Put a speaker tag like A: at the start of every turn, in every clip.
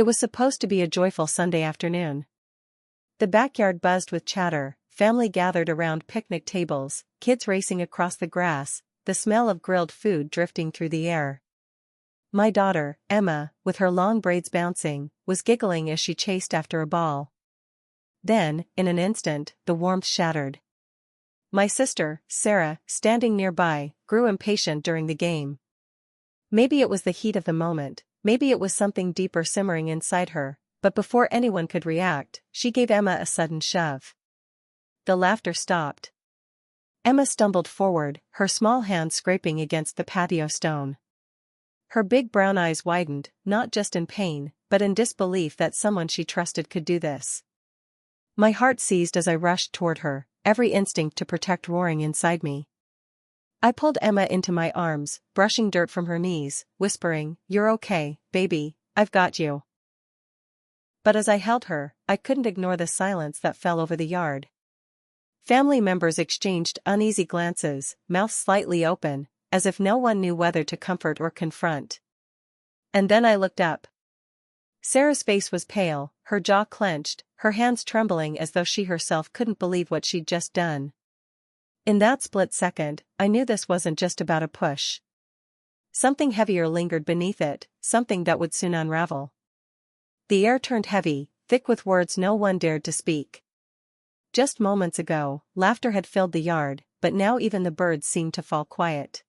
A: It was supposed to be a joyful Sunday afternoon. The backyard buzzed with chatter, family gathered around picnic tables, kids racing across the grass, the smell of grilled food drifting through the air. My daughter, Emma, with her long braids bouncing, was giggling as she chased after a ball. Then, in an instant, the warmth shattered. My sister, Sarah, standing nearby, grew impatient during the game. Maybe it was the heat of the moment, maybe it was something deeper simmering inside her, but before anyone could react, she gave Emma a sudden shove. The laughter stopped. Emma stumbled forward, her small hand scraping against the patio stone. Her big brown eyes widened, not just in pain, but in disbelief that someone she trusted could do this. My heart seized as I rushed toward her, every instinct to protect roaring inside me. I pulled Emma into my arms, brushing dirt from her knees, whispering, "You're okay, baby, I've got you." But as I held her, I couldn't ignore the silence that fell over the yard. Family members exchanged uneasy glances, mouths slightly open, as if no one knew whether to comfort or confront. And then I looked up. Sarah's face was pale, her jaw clenched, her hands trembling as though she herself couldn't believe what she'd just done. In that split second, I knew this wasn't just about a push. Something heavier lingered beneath it, something that would soon unravel. The air turned heavy, thick with words no one dared to speak. Just moments ago, laughter had filled the yard, but now even the birds seemed to fall quiet.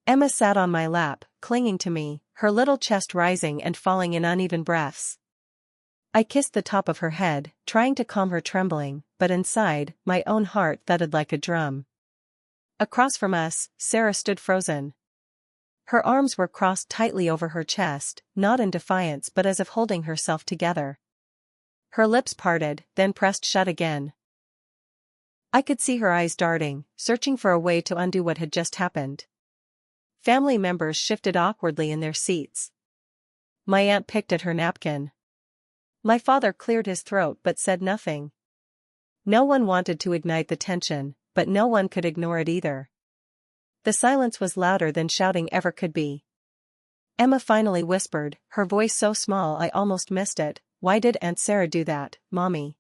A: Emma sat on my lap, clinging to me, her little chest rising and falling in uneven breaths. I kissed the top of her head, trying to calm her trembling, but inside, my own heart thudded like a drum. Across from us, Sarah stood frozen. Her arms were crossed tightly over her chest, not in defiance but as if holding herself together. Her lips parted, then pressed shut again. I could see her eyes darting, searching for a way to undo what had just happened. Family members shifted awkwardly in their seats. My aunt picked at her napkin. My father cleared his throat but said nothing. No one wanted to ignite the tension, but no one could ignore it either. The silence was louder than shouting ever could be. Emma finally whispered, her voice so small I almost missed it, "Why did Aunt Sarah do that, Mommy?"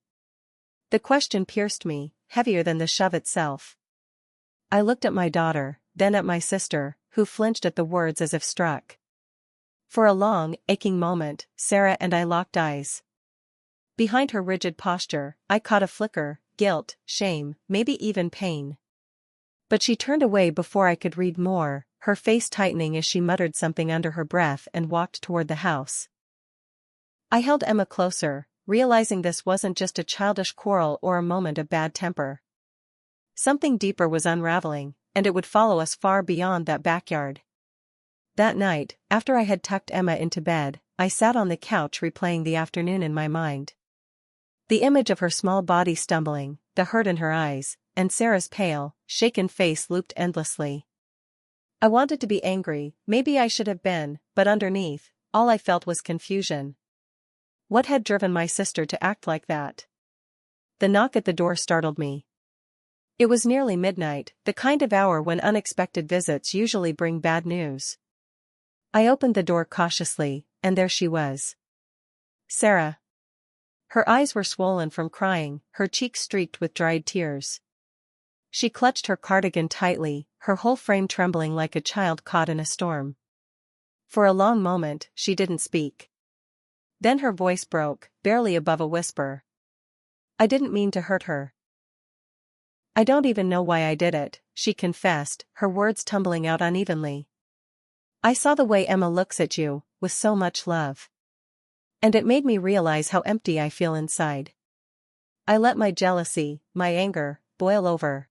A: The question pierced me, heavier than the shove itself. I looked at my daughter, then at my sister, who flinched at the words as if struck. For a long, aching moment, Sarah and I locked eyes. Behind her rigid posture, I caught a flicker, guilt, shame, maybe even pain. But she turned away before I could read more, her face tightening as she muttered something under her breath and walked toward the house. I held Emma closer, realizing this wasn't just a childish quarrel or a moment of bad temper. Something deeper was unraveling, and it would follow us far beyond that backyard. That night, after I had tucked Emma into bed, I sat on the couch replaying the afternoon in my mind. The image of her small body stumbling, the hurt in her eyes, and Sarah's pale, shaken face looped endlessly. I wanted to be angry, maybe I should have been, but underneath, all I felt was confusion. What had driven my sister to act like that? The knock at the door startled me. It was nearly midnight, the kind of hour when unexpected visits usually bring bad news. I opened the door cautiously, and there she was. Sarah. Her eyes were swollen from crying, her cheeks streaked with dried tears. She clutched her cardigan tightly, her whole frame trembling like a child caught in a storm. For a long moment, she didn't speak. Then her voice broke, barely above a whisper. "I didn't mean to hurt her. I don't even know why I did it," she confessed, her words tumbling out unevenly. "I saw the way Emma looks at you, with so much love. And it made me realize how empty I feel inside. I let my jealousy, my anger, boil over.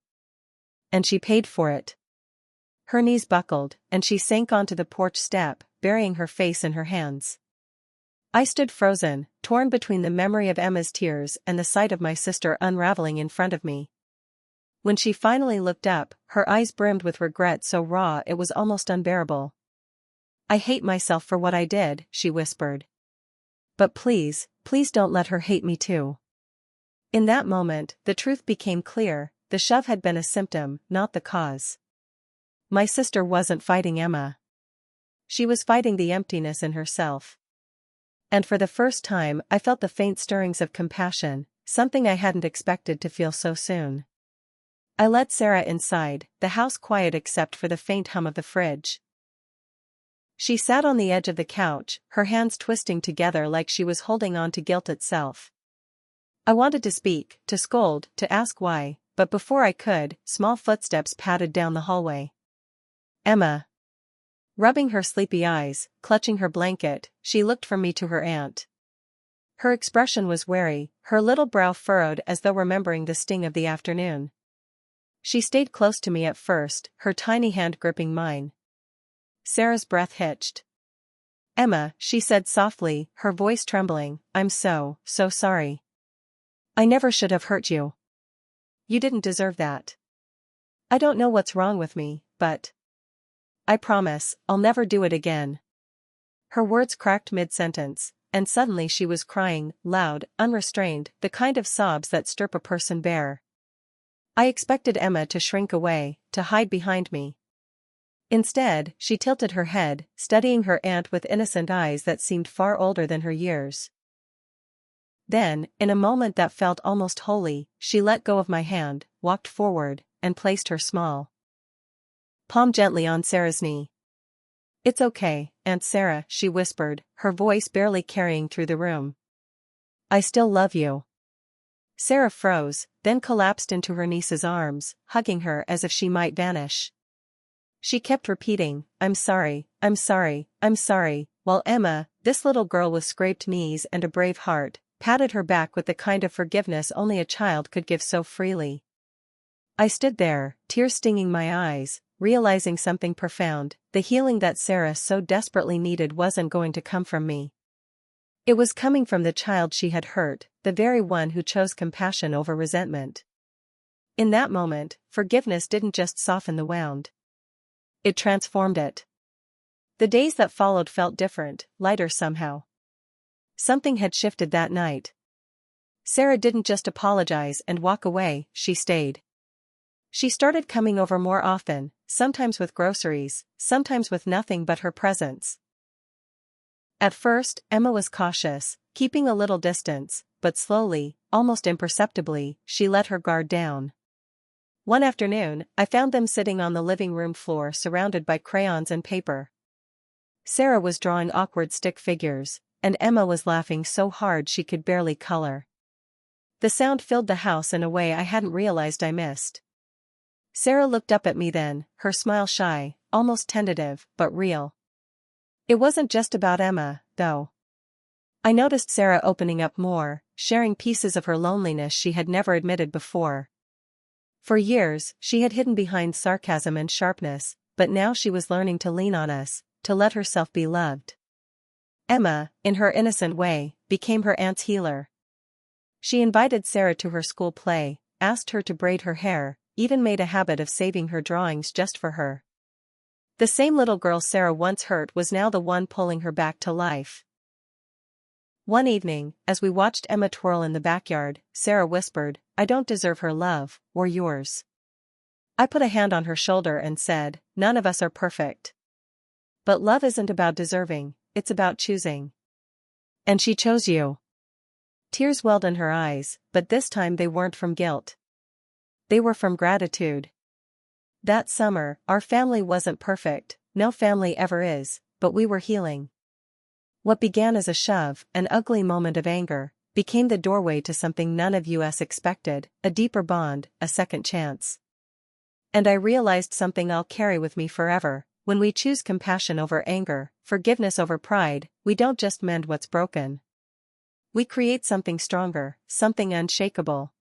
A: And she paid for it." Her knees buckled, and she sank onto the porch step, burying her face in her hands. I stood frozen, torn between the memory of Emma's tears and the sight of my sister unraveling in front of me. When she finally looked up, her eyes brimmed with regret so raw it was almost unbearable. "I hate myself for what I did," she whispered. "But please, please don't let her hate me too." In that moment, the truth became clear, the shove had been a symptom, not the cause. My sister wasn't fighting Emma. She was fighting the emptiness in herself. And for the first time I felt the faint stirrings of compassion, something I hadn't expected to feel so soon. I led Sarah inside, the house quiet except for the faint hum of the fridge. She sat on the edge of the couch, her hands twisting together like she was holding on to guilt itself. I wanted to speak, to scold, to ask why, but before I could, small footsteps padded down the hallway. Emma. Rubbing her sleepy eyes, clutching her blanket, she looked from me to her aunt. Her expression was wary, her little brow furrowed as though remembering the sting of the afternoon. She stayed close to me at first, her tiny hand gripping mine. Sarah's breath hitched. Emma, she said softly, her voice trembling, I'm so sorry. I never should have hurt you. You didn't deserve that. I don't know what's wrong with me, but I promise, I'll never do it again. Her words cracked mid-sentence, and suddenly she was crying, loud, unrestrained, the kind of sobs that strip a person bare. I expected Emma to shrink away, to hide behind me. Instead, she tilted her head, studying her aunt with innocent eyes that seemed far older than her years. Then, in a moment that felt almost holy, she let go of my hand, walked forward, and placed her small palm gently on Sarah's knee. It's okay, Aunt Sarah, she whispered, her voice barely carrying through the room. I still love you. Sarah froze, then collapsed into her niece's arms, hugging her as if she might vanish. She kept repeating, I'm sorry, I'm sorry, I'm sorry, while Emma, this little girl with scraped knees and a brave heart, patted her back with the kind of forgiveness only a child could give so freely. I stood there, tears stinging my eyes, realizing something profound, the healing that Sarah so desperately needed wasn't going to come from me. It was coming from the child she had hurt, the very one who chose compassion over resentment. In that moment, forgiveness didn't just soften the wound. It transformed it. The days that followed felt different, lighter somehow. Something had shifted that night. Sarah didn't just apologize and walk away, she stayed. She started coming over more often, sometimes with groceries, sometimes with nothing but her presence. At first, Emma was cautious, keeping a little distance, but slowly, almost imperceptibly, she let her guard down. One afternoon, I found them sitting on the living room floor surrounded by crayons and paper. Sarah was drawing awkward stick figures, and Emma was laughing so hard she could barely color. The sound filled the house in a way I hadn't realized I missed. Sarah looked up at me then, her smile shy, almost tentative, but real. It wasn't just about Emma, though. I noticed Sarah opening up more, sharing pieces of her loneliness she had never admitted before. For years, she had hidden behind sarcasm and sharpness, but now she was learning to lean on us, to let herself be loved. Emma, in her innocent way, became her aunt's healer. She invited Sarah to her school play, asked her to braid her hair, even made a habit of saving her drawings just for her. The same little girl Sarah once hurt was now the one pulling her back to life. One evening, as we watched Emma twirl in the backyard, Sarah whispered, I don't deserve her love, or yours. I put a hand on her shoulder and said, none of us are perfect. But love isn't about deserving, it's about choosing. And she chose you. Tears welled in her eyes, but this time they weren't from guilt. They were from gratitude. That summer, our family wasn't perfect, no family ever is, but we were healing. What began as a shove, an ugly moment of anger, became the doorway to something none of us expected, a deeper bond, a second chance. And I realized something I'll carry with me forever, when we choose compassion over anger, forgiveness over pride, we don't just mend what's broken. We create something stronger, something unshakable.